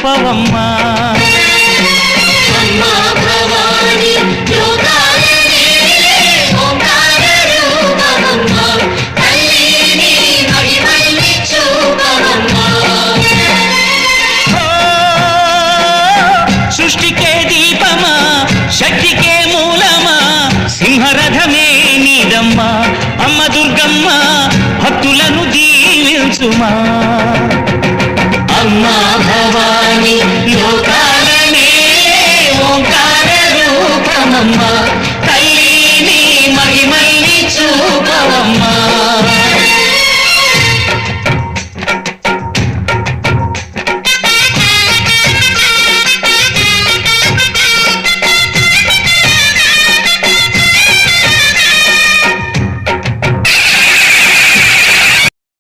చూపవమ్మా సృష్టికే దీపమా శక్తికే మూలమా సింహరథమే నీదమ్మా అమ్మ దుర్గమ్మ భక్తులను దీవించుమా